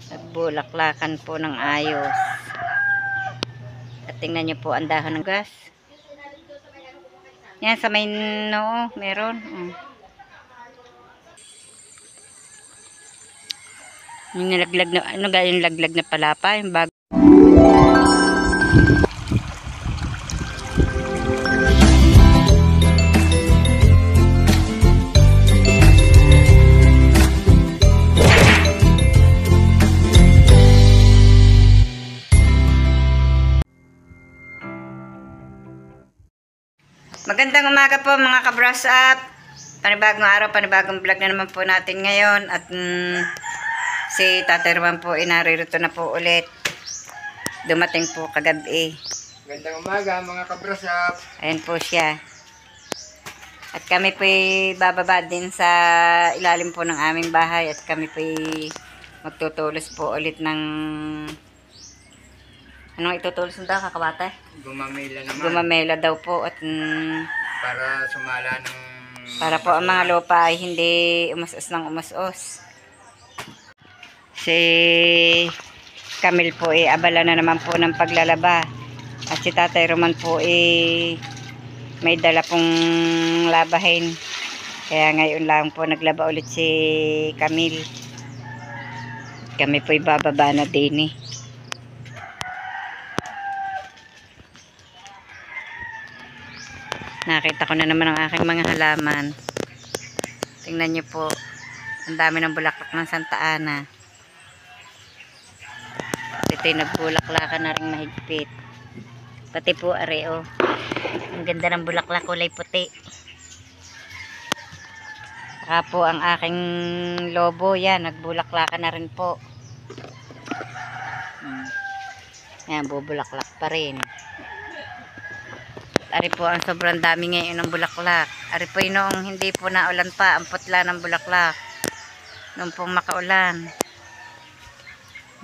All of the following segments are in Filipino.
Nagbulaklakan po ng ayos. At tingnan nyo po ang dahon ng gas. Yan sa may noo, meron. Yung nalaglag na, ano ga yung laglag na palapa, yung bago. Magandang umaga po mga ka-brush up. Panibagong araw, panibagong vlog na naman po natin ngayon. At si Tatay Roman po inaririto na po ulit. Dumating po kagabi. Magandang umaga mga ka-brush up. Ayan po siya. At kami po bababa din sa ilalim po ng aming bahay. At kami po magtutulos po ulit ng... Anong itutulos mo daw, kakabata? Gumamela naman. Gumamela daw po at Para sumala ng... para po ang mga lupa ay hindi umas-us ng umas-us. Si Camille po abala na naman po ng paglalaba. At si Tatay Roman po may dala pong labahin. Kaya ngayon lang po naglaba ulit si Camille. Kami po bababa na din . Nakita ko na naman ang aking mga halaman. Tingnan niyo po. Ang dami ng bulaklak ng Santa Ana. Ito'y nagbulaklakan na rin mahigpit. Pati po areo. Ang ganda ng bulaklak, kulay puti. Saka po ang aking lobo. Yan, nagbulaklakan na rin po. Yan, bubulaklak pa rin. Ari po ang sobrang dami ngayon ng bulaklak. Ari po noong hindi po naulan pa, ang putla ng bulaklak. Noong pong makaulan.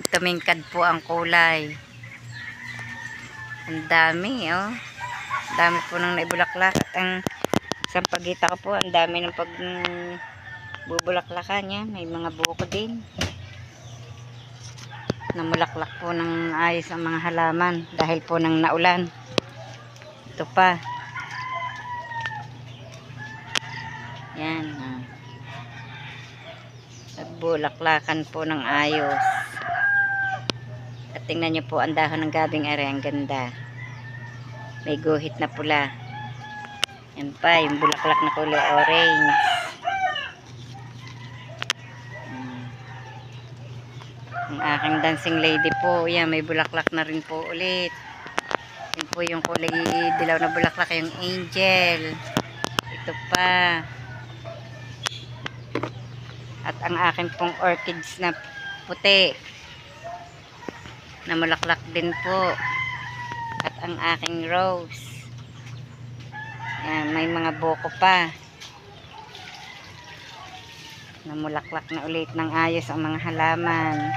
Tumingkad po ang kulay. Ang dami, oh. Ang dami po ng naibulaklak. At ang isang pagita ko po, ang dami ng bubulaklakan niya. May mga buko din. Namulaklak po ng ayos ang mga halaman dahil po ng naulan. Ito pa. Yan. Nagbulaklakan po ng ayos. At tingnan nyo po ang dahon ng gabing are. Ang ganda. May guhit na pula. Yan pa. Yung bulaklak na kulay orange. Ang aking dancing lady po. Yan. May bulaklak na rin po ulit. Yan po yung kulay dilaw na bulaklak, yung angel. Ito pa. At ang akin pong orchids na puti. Na mulaklak din po. At ang aking rose. Yan, may mga buko pa. Na mulaklak na ulit ng ayos ang mga halaman.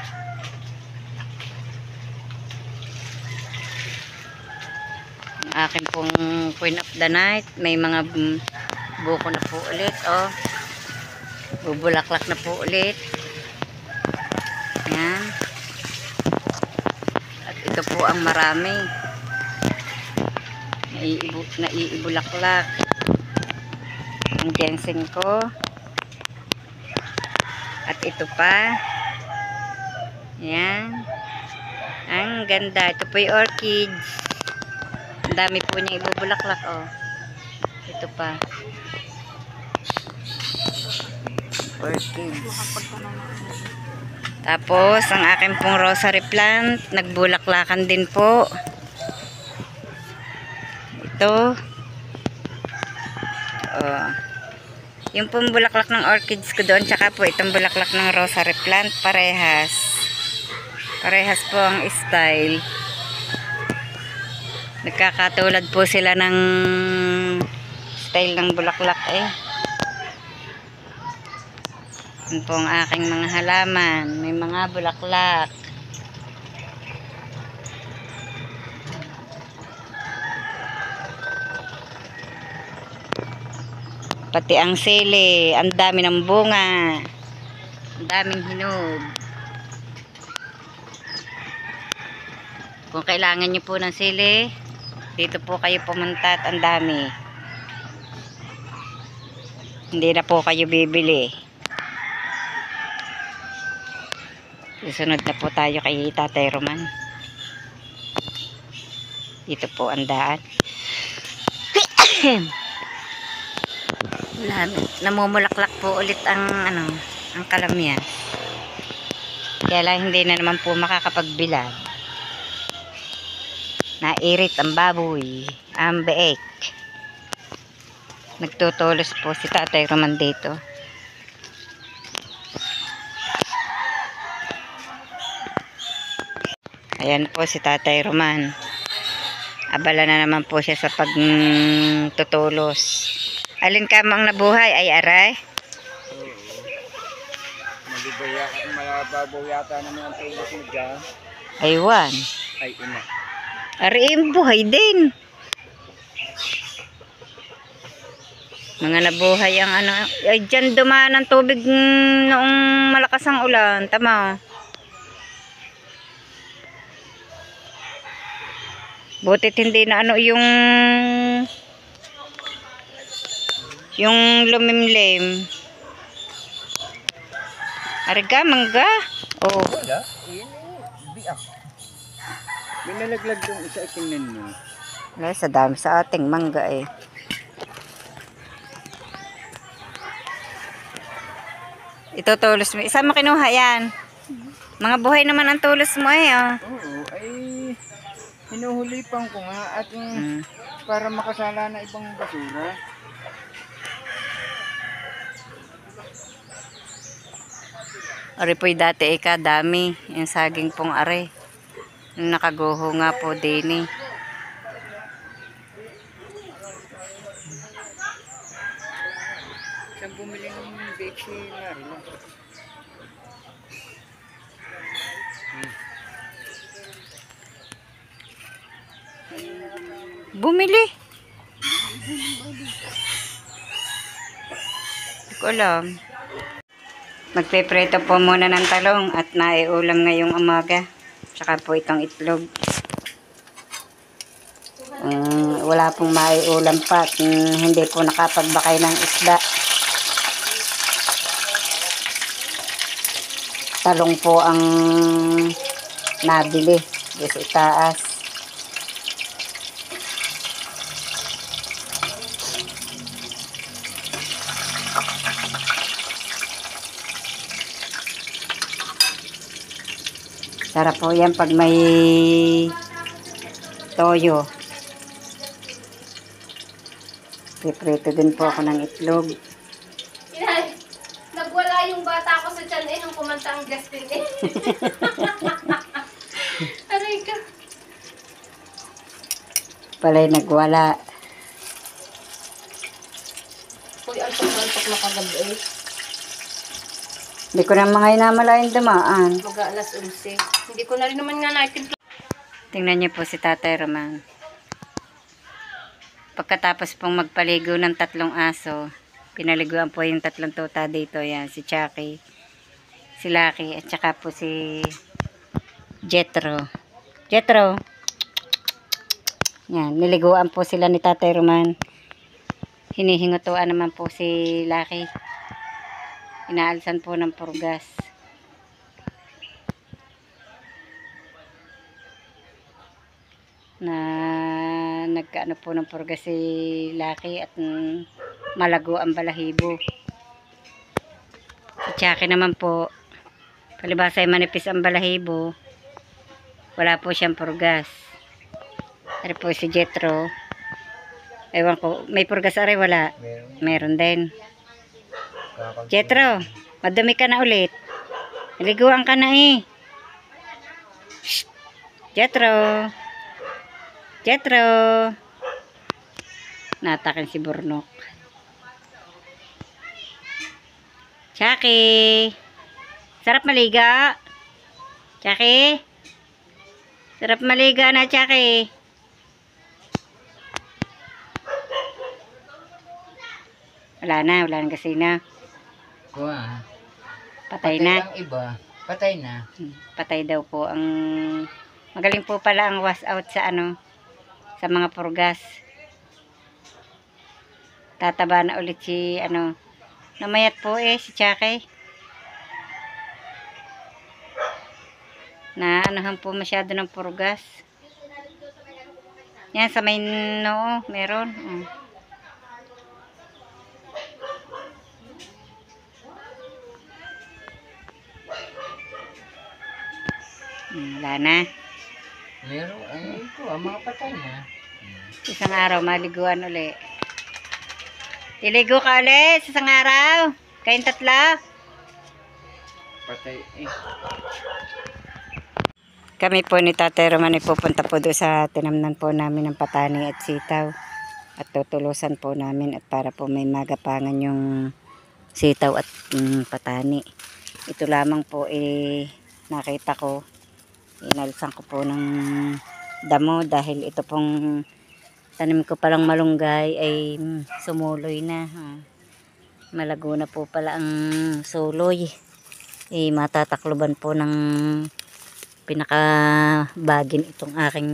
Akin pong Queen of the Night, may mga buko na po ulit, oh. Bubulaklak na po ulit. Yan. At ito po ang marami. Naiibulaklak. Ang ginseng ko. At ito pa. Yan. Ang ganda. Ito po yung orchids. Ang dami po niya ibubulaklak, oh. Ito pa. Orchids. Tapos, ang akin pong rosary plant, nagbulaklakan din po. Ito. Oh. Yung pong bulaklak ng orchids ko doon, tsaka po itong bulaklak ng rosary plant, parehas. Parehas po ang style. Nagkakatulad po sila ng style ng bulaklak eh. Yan po ang aking mga halaman. May mga bulaklak. Pati ang sili. Ang dami ng bunga. Ang daming hinog. Kung kailangan nyo po ng sili, dito po kayo pumunta at ang dami. Hindi na po kayo bibili. Susunod na po tayo kay Tatay Roman. Dito po ang daan. Namumulaklak po ulit ang ang kalamyan. Kaya lang hindi na naman po makakapagbilad. Nairit ang baboy, ang beek. Nagtutulos po si Tatay Roman dito. Ayan po si Tatay Roman. Abala na naman po siya sa pagtutulos. Alin ka mang nabuhay ay aray? Malababaw yata naman ang tulos mo dyan. Aywan. Ay, ina. Aray buhay din. Mga nabuhay ang ay dyan dumaan ang tubig noong malakas ang ulan. Tama. Butit hindi na yung lumimlim. Arga, mangga. Oh. Wala. Ayan biak. May nalaglag yung isa itingnan mo. Wala, sa dami sa ating mangga eh. Ito tulos mo. Isa mo kinuha yan. Mga buhay naman ang tulos mo eh. Oh. Oo, ay hinuhulipan ko nga at para makasala na ibang basura. Ari po'y dati dami. Yung saging pong are. Nakaguho nga po din eh. Saan bumili ng bechi na rin? Bumili. Hindi ko alam. Magpepreto po muna ng talong at naiulam ngayong umaga. Tsaka po itong itlog. Wala pong maiulam pa at hindi po nakapagbakay ng isda. Talong po ang nabili sa itaas. Sarap po yan pag may toyo. Piprito din po ako ng itlog. Inay, nagwala yung bata ko sa tiyan eh nung kumanta ang Justin eh. Aray ka. Pala'y nagwala. Uy, antok na kagabi eh. Hindi ko na mga inamalayan dumaan. Mag alas 11. Hindi ko na rin naman nga naitimpla. Tingnan niyo po si Tatay Roman. Pagkatapos pong magpaligo ng 3 aso, pinaliguan po yung 3 tuta dito. Yan, si Chucky, si Lucky, at saka po si Jetro. Jetro! Yan, niliguan po sila ni Tatay Roman. Hinihingutuan naman po si Lucky. Inaalsan po ng purgas. Na nagkaano po ng purgas si Lucky at malago ang balahibo. Si Chucky naman po, palibasa ay manipis ang balahibo, wala po siyang purgas. Ari po si Jetro, ewan ko, may purgas ari wala? Meron din. Jetro, madumi ka na ulit. Naliguan ka na eh. Shh. Jetro. Jetro. Natakin si Burnok. Chucky. Sarap maliga. Chucky. Sarap maliga na, Chucky. Wala na kasi na. Kuha. Patay na. Ang iba, patay na. Patay daw po ang Magaling po pala ang wash out sa ano, sa mga purgas. Tataba na ulit si ano, namayat po si Chake. Na anuhan po masyado ng purgas. Yan sa may noo, meron. Wala na. Meron, ay ito, mga patay na. Isang araw, maliguan uli. Tiligo ka ulit sa isang araw. Kayong tatlo. Patay Kami po ni Tatay Roman ay pupunta po doon sa tinamnan po namin ng patani at sitaw. At tutulusan po namin at para po may magapangan yung sitaw at patani. Ito lamang po nakita ko. Inalisan ko po ng damo dahil ito pong tanim ko palang malunggay ay sumuloy na. Malago na po pala ang suloy. Matatakloban po ng pinakabagin itong aking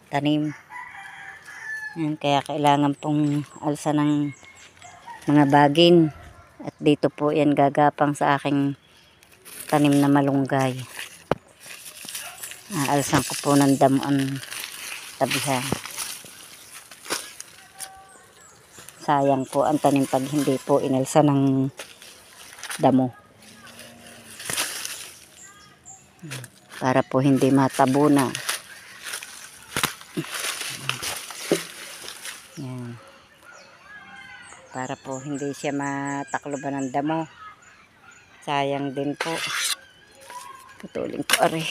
tanim. Yan, kaya kailangan pong alsa ng mga bagin. At dito po yan gagapang sa aking tanim na malunggay. Alsan ko po ng damuan tabihan. Sayang po ang tanim pag hindi po inalsa ng damo. Para po hindi matabo na. Yan. Para po hindi siya matakloban ng damo. Sayang din po. Putulin ko ari.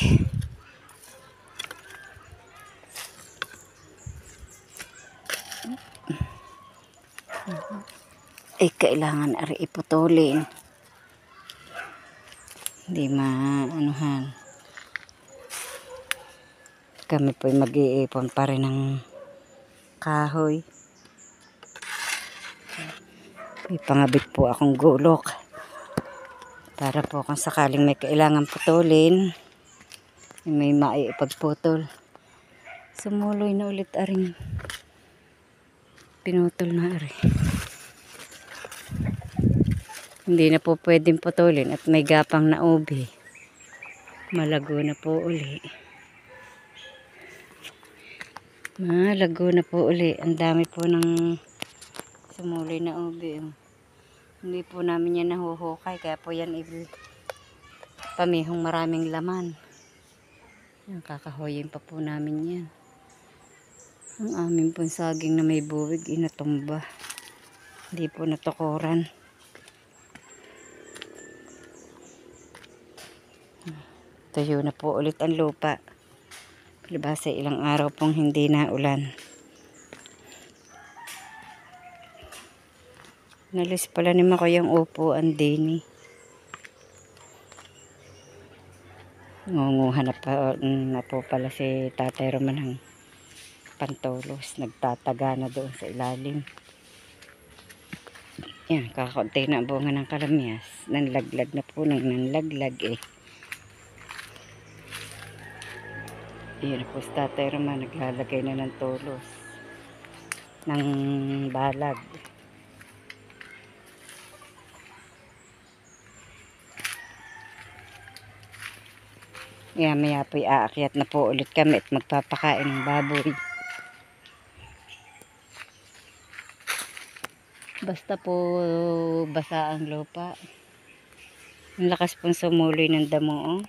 Kailangan ari iputulin. Hindi maanuhan. Kami po mag-iipon pa rin ng kahoy. May pangabit po akong gulok. Para po kung sakaling may kailangan putulin, may maiipagputol. Sumuloy na ulit aring pinutol na ari. Hindi na po pwedeng putulin at may gapang na ubi. Malago na po uli. Malago na po uli. Ang dami po ng sumuloy na ubi. Hindi po namin yan nahuhukay. Kaya po yan pamihong maraming laman. Yan, kakahoyin pa po namin yan. Ang aming pong saging na may buwig inatumba. Hindi po natukuran. Tuyo na po ulit ang lupa. Palibasa ilang araw pong hindi na ulan. Nalis pala ni Mako yung upuan din. Ngunguha na po pala si Tatay Roman ng pantolos. Nagtataga na doon sa ilalim. Yan, kakaunti na ang bunga ng kalamyas. Nanlaglag na po ng nanlaglag Yan po si Tatay Roman, naglalagay na ng tolos ng balag. Yan, maya po aakyat na po ulit kami at magpapakain ng baboy. Basta po basa ang lupa. Ang lakas pong sumuloy ng damo.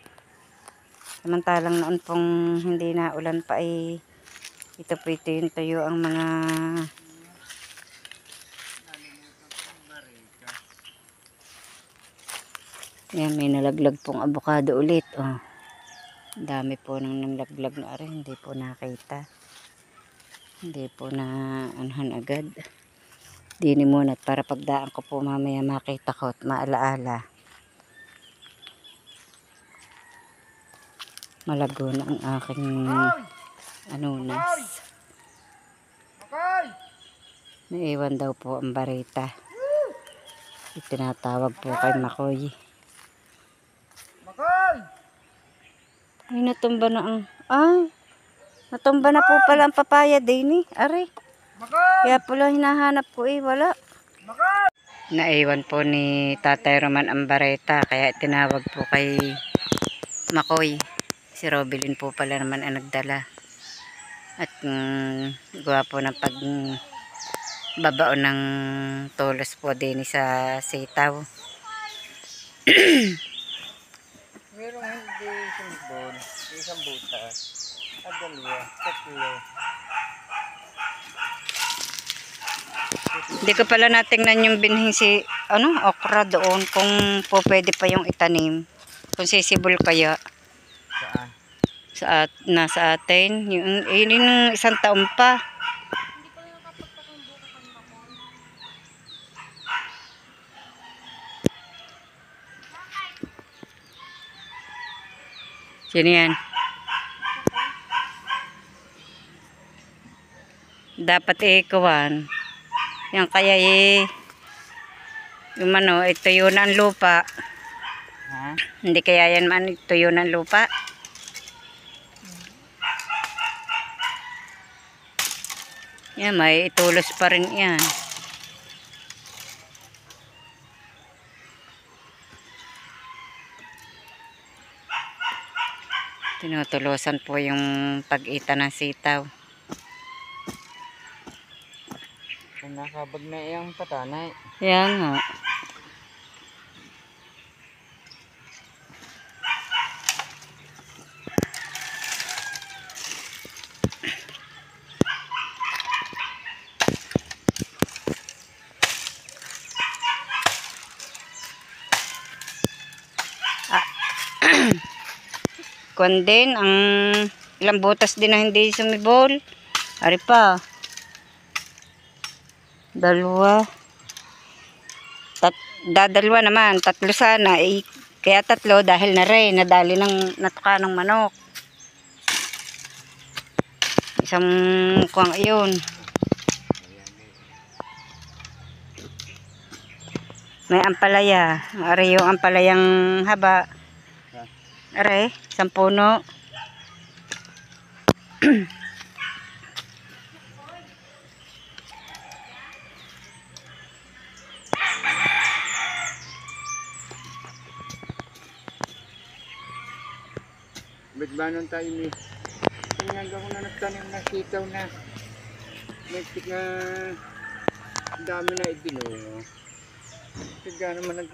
Samantalang noon pong hindi na ulan pa ito po yung tuyo ang mga yan, may nalaglag pong abukado ulit. Dami po nang nalaglag na rin, hindi po nakita, hindi po na anuhan agad. Dini muna para pagdaan ko po mamaya makita ko at maalaala. Malago na ang aking anunas. Naiwan daw po ang barita. Itinatawag po kay Makoy. Ay, natumba na ang... Ay, natumba na po pala ang papaya din eh. Ari. Kaya pala hinahanap ko eh. Wala. Naiwan po ni Tatay Roman ang bareta. Kaya tinawag po kay Makoy. Si Robilin po pala naman ang nagdala. At gawa po ng pagbabao ng tulos po din sa sitaw. Merong hindi sumbol, isang butas, at dalawa, tatlo. Hindi ko pala natingnan yung binhing okra doon kung po pwede pa yung itanim. Kung sisibol kaya Saan? nasa atin. Yung isang taon pa. Sino yan? Dapat ikuwan. Yan kaya yung tuyo ng lupa. Ha? Hindi kaya yan tuyo ng lupa. Yan, may itulos pa rin yan. Tinutulosan po yung pag-ita ng sitaw. Kung nakabag na iyang patanay. Yan nga. Kuwan din, ang ilang butas din na hindi sumibol. Ari pa. Dalawa. Dadalwa naman. Tatlo sana. Kaya tatlo dahil na rin. Nadali ng natuka ng manok. Isang kuwang iyon. May ampalaya. Ari yung ampalayang haba. Ari, isang puno. Ba't ba nun tayo ni? Tingnan ko na nagtanim na sitaw na. Nagtik na dami na ibinungo. Kaya naman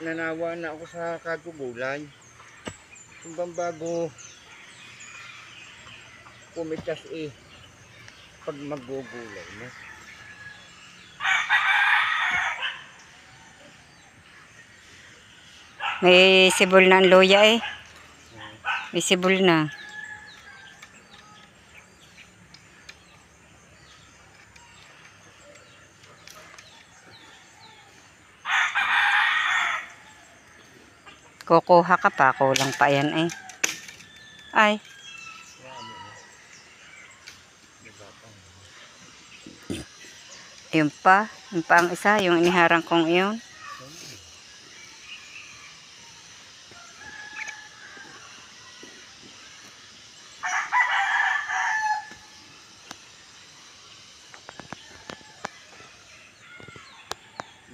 nanawa na ako sa kagugulay. Kung bang bago kumitas pag magugulay na. May sibol na ang luya eh. May sibol na. Kukuha ka pa. Kulang pa yan eh. Ay. Yun pa. Yun pa ang isa. Yung iniharang kong iyon.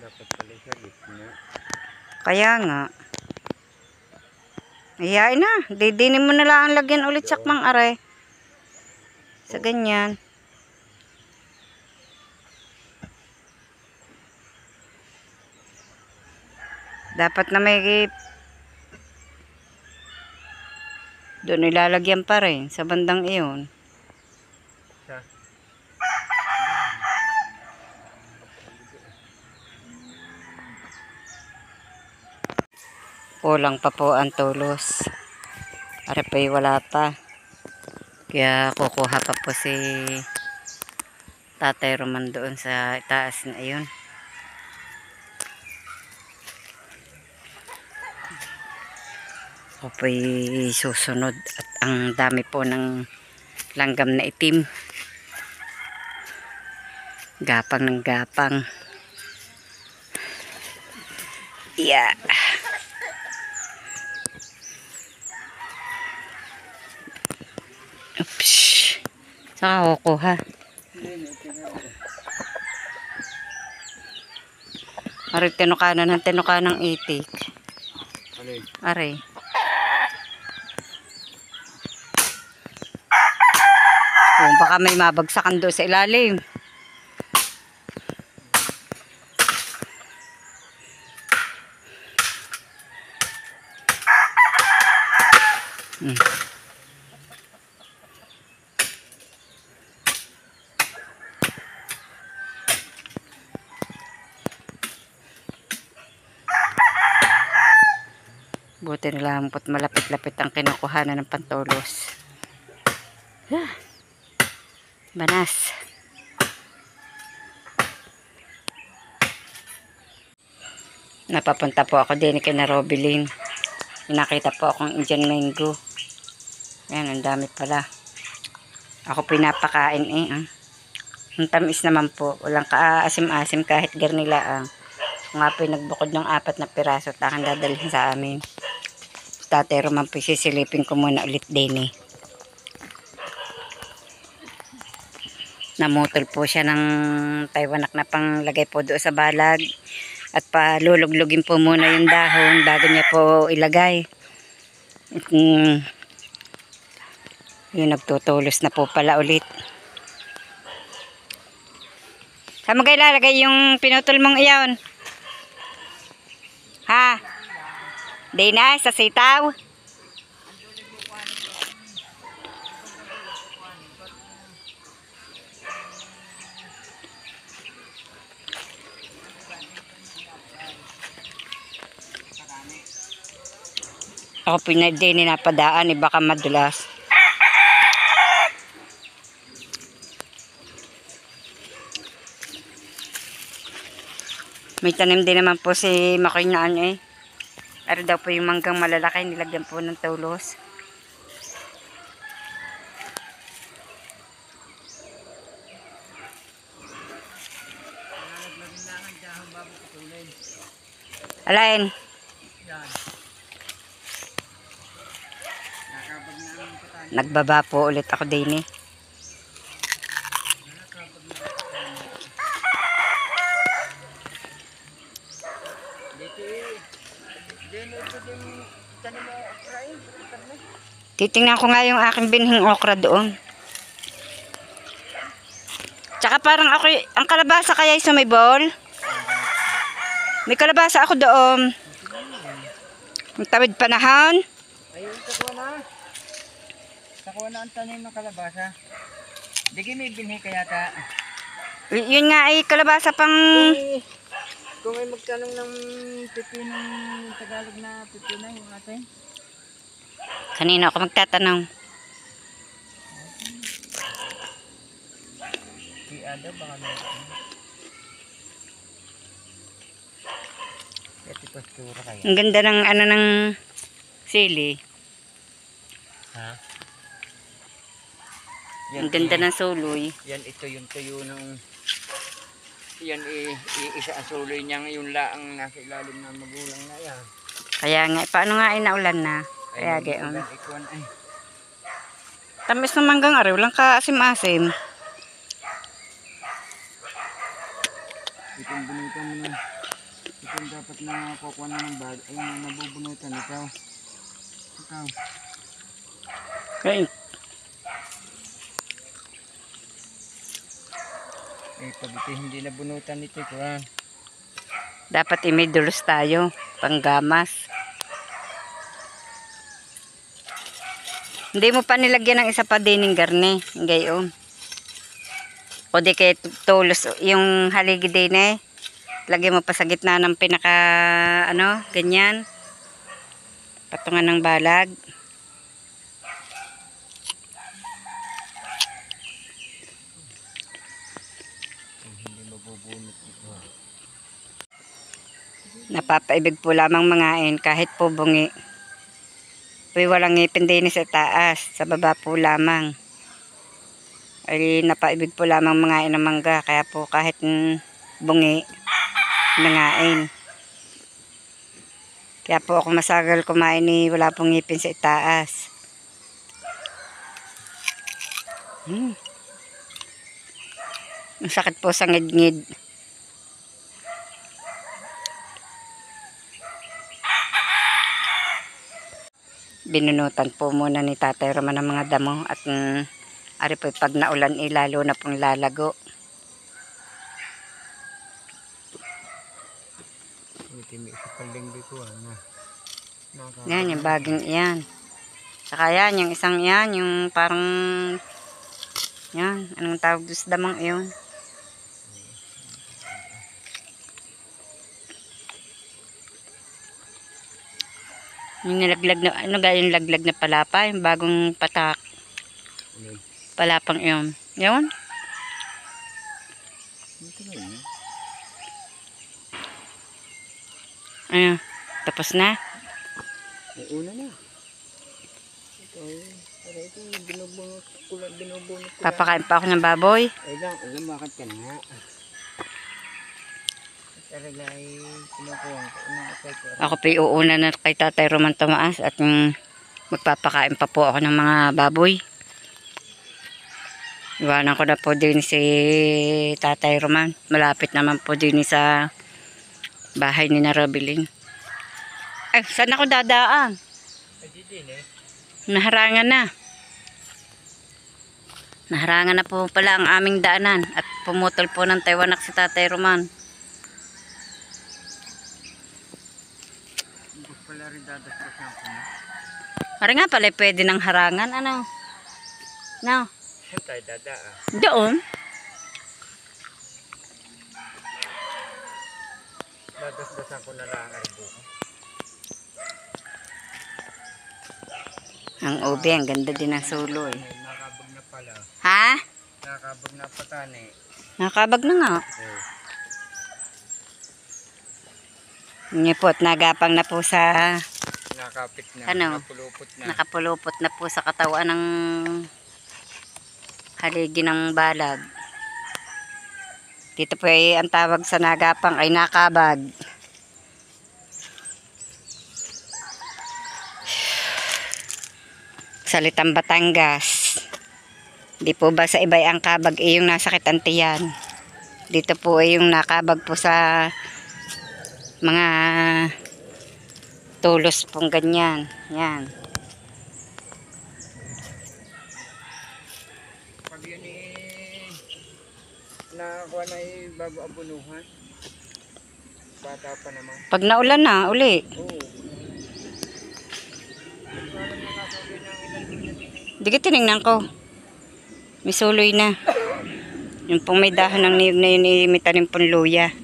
Dapat pala sa gitna. Kaya nga. Iyain na. Didinin mo na lang lagyan ulit sakmang aray. Sa ganyan. Dapat na may doon ilalagyan pa rin sa bandang iyon. Sa Kulang pa po ang tulos. Para pa wala pa. Kaya kukuha pa po si Tatay Roman doon sa itaas na iyon. Ako po'y susunod at ang dami po ng langgam na itim. Gapang ng gapang. Yeah. Saka kukuha. Hindi, tingnan mo. Aray, tinuka ng itik. Alin? Aray. Oh, baka may mabagsakan doon sa ilalim. Buti na lang po't malapit-lapit ang kinukuhanan ng pantulos. Banas. Napapunta po ako din kay na Robilin. Nakita po akong Indian mango. Yan, ang dami pala. Ako pinapakain eh. Ang tamis naman po. Walang kaasim-asim kahit garnila. Nga po nagbukod ng 4 na piraso at aking dadalhin sa amin. Tatay Roman po sisilipin ko muna ulit din eh. Namutol po siya ng Taiwanak na panglagay po doon sa balag. At paluluglugin po muna yung dahon bago niya po ilagay. Yung nagtutulos na po pala ulit. Saan mo kayo lalagay yung pinutol mong iyon? Ha? Di na, sa sitaw? Ako pinadi napadaan, baka madulas. May tanim din naman po si Makoy na ano eh. Ano daw po yung manggang malalaki, nilagyan po ng tulos. Alain? Nagbaba po ulit ako din eh. Titingnan ko nga yung aking binhing okra doon. Tsaka parang ako, ang kalabasa kaya sumibol. May kalabasa ako doon. Ang tawid panahon. Ayun, sakuha na ang tanim ng kalabasa. Di may binhi kaya ta. Yun nga ay kalabasa pang... Kung may magtanong ng pipinong Tagalog na pipina yung atin. Kanina ako magtatanong. Ada baka meron. Ito pastura kaya. Ang ganda ng ano ng sili. Ha? Ang ganda ng suloy. Yan ito yung tuyo ng yan isa ang suloy niya yung laang nasa ilalim ng magulang na yan. Kaya nga, paano nga ay naulan na? Kaya gayon. Tamis ng manggang araw lang kaasim-asim. Itong bunutan mo na. Itong dapat na kukuha na ng bag. Ayun, nabubunutan. Ikaw. Okay. Pag ito hindi nabunutan ito. Kuha. Dapat may dulos tayo. Panggamas. Hindi mo pa nilagyan ng isa pa dining garne. Gayon. O di kaya tulos yung haligi din eh. Lagyan mo pa sa gitna ng pinaka ano, ganyan. Patungan ng balag. Hindi mabubunot ito. Napapaibig po lamang mangain kahit po bungi. Uy, walang ngipin din sa taas. Sa baba po lamang. Ay napaibig po lamang mangain ng mangga. Kaya po kahit bungi, nangain. Kaya po ako masagal kumain ni wala pong ngipin sa itaas. Ang sakit po sa ngid-ngid. Binunutan po muna ni Tatay Roman ng mga damo at ari po pag naulan lalo na pong lalago. Timi sa palengke ko ano. Yan, yung baging iyan. Saka yan, yung isang yan, yung parang, yan, anong tawag doon sa damang iyon? Yung nilaglag na, ano ga yung laglag na palapa, yung bagong patak. Ano? Palapang iyon. Yun? Ito na yun. Ayun, tapos na. May una na. Ito, para ito, binubunot ko lang. Papakain pa ako ng baboy. Ay lang, lumakad ka na nga. Talaga ay kinukuha ko. Ako pa iuuna na kay Tatay Roman tumaas at magpapakain pa po ako ng mga baboy. Iwanan ko na po din si Tatay Roman. Malapit naman po din sa bahay ni Narabiling. Ay, saan ako dadaan? Ay, di din eh. Naharangan na. Naharangan na po pala ang aming daanan at pumutol po ng taywanak si Tatay Roman. Bus pala rin dadastos na ako na. Mara nga pala pwede ng harangan. Ano? No? Saan tayo dadaan? Doon. Dadasdasan ko na lang ay bukas. Ang ube, ang ganda din ng sulo eh. Ay, nakabag na pala. Ha? Nakabag na patan eh. Nakabag na nga. Oh. Ngayon po at nagapang na po sa Nakapit na. Ano? Nakapulupot na. nakapulupot na po sa katawan ng haligi ng balag. Dito po ay ang tawag sa nagapang ay nakabag. Salitang Batangas. Di po ba sa iba'y ang kabag ay yung nasakit ang tiyan. Dito po ay yung nakabag po sa mga tulos pong ganyan. Yan. Pag yun eh, nakakuha na eh, bago abunuhan. Bata pa naman. Pag naulan na, uli. Oo. Parang nakasabi ng ilan din na din eh. Di ka tinignan ko. May suloy na. Yung pong may dahon ng niyog na yun, may tanim pong luya.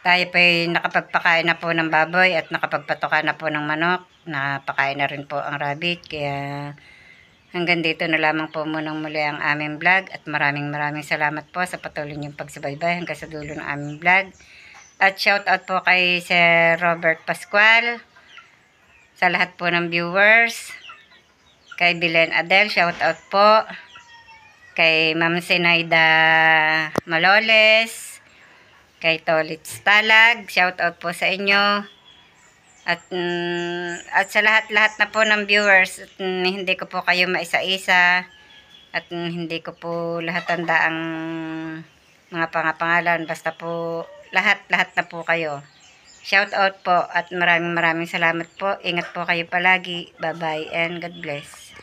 Tayo pa nakapagpakain na po ng baboy at nakapagpatoka na po ng manok. Napakain na rin po ang rabbit. Kaya hanggang dito na lamang po munang muli ang aming vlog. At maraming salamat po sa patuloy niyong pagsubaybay hanggang sa dulo ng aming vlog. At shout out po kay Sir Robert Pascual. Sa lahat po ng viewers. Kay Belen Adel, shout out po. Kay Ma'am Sinaida Maloles. Kay Tolitz Talag, shout out po sa inyo. At sa lahat-lahat na po ng viewers, at hindi ko po kayo maisa-isa. At hindi ko po lahat tanda ang mga pangalan. Basta po lahat-lahat na po kayo. Shout out po at maraming salamat po. Ingat po kayo palagi. Bye-bye and God bless.